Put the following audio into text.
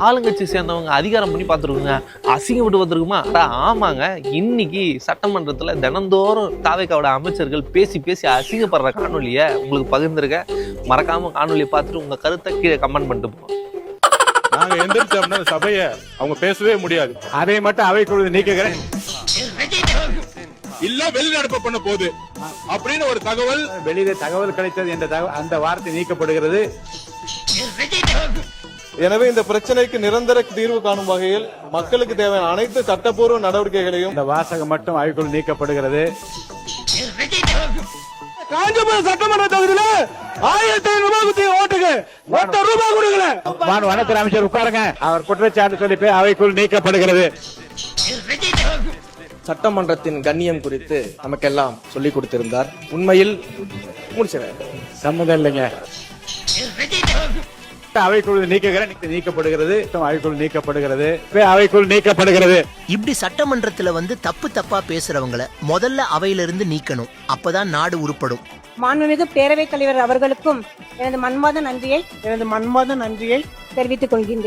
ஆளுங்கட்சி சேர்ந்தவங்க அதிகாரம் பண்ணி பார்த்துருக்குங்க, அசிங்கப்பட்டு வந்திருக்குமா? ஆமாங்க, இன்னைக்கு சட்டமன்றத்தில் தினந்தோறும் தாவேக்காவோட அமைச்சர்கள் பேசி பேசி அசிங்கப்படுற காணொலியை உங்களுக்கு பகிர்ந்துருக்க. மறக்காம காணொலியை பார்த்துட்டு உங்க கருத்தை கீழே கமெண்ட் பண்ணிட்டு போங்க. நாங்க எந்திரிச்சோம்னா சபையை அவங்க பேசவே முடியாது. அதை மட்டும் அவைக்குழு நீக்குகிறேன். இல்ல வெளிநடப்பு பண்ண போகுது அப்படின்னு ஒரு தகவல் வெளியில தகவல் கிடைத்தது என்ற அந்த வார்த்தை நீக்கப்படுகிறது. எனவே இந்த பிரச்சனைக்கு நிரந்தர தீர்வு காணும் வகையில் மக்களுக்கு தேவையான அனைத்து சட்டப்பூர்வ நடவடிக்கைகளையும் இந்த வாசகம் மட்டும் அவைக்குழு நீக்கப்படுகிறது. காஞ்சிபுரம் சட்டமன்ற தொகுதியில 1500 ஓட்டுக்கு ரூபாய் கொடுக்கல. வனத்துறை அமைச்சர் உட்காருங்க. அவர் குற்றச்சாட்டு சொல்லி அவைக்குழு நீக்கப்படுகிறது. சட்டமன்றத்தின் கண்ணியம் குறித்து நமக்கெல்லாம் சொல்லிக் கொடுத்திருந்தார். உண்மையில் சம்மதம் இல்லைங்க. அவைக்குழு நீக்கப்படுகிறது. அவைக்குழு நீக்கப்படுகிறது. அவைக்குழு நீக்கப்படுகிறது. இப்படி சட்டமன்றத்துல வந்து தப்பு தப்பா பேசுறவங்கள முதல்ல அவையிலிருந்து நீக்கணும். அப்பதான் நாடு உருப்படும். மாண்புமிகு பேரவைத் தலைவர் அவர்களுக்கும் எனது மன்மாத நன்றியை தெரிவித்துக் கொள்கின்றேன்.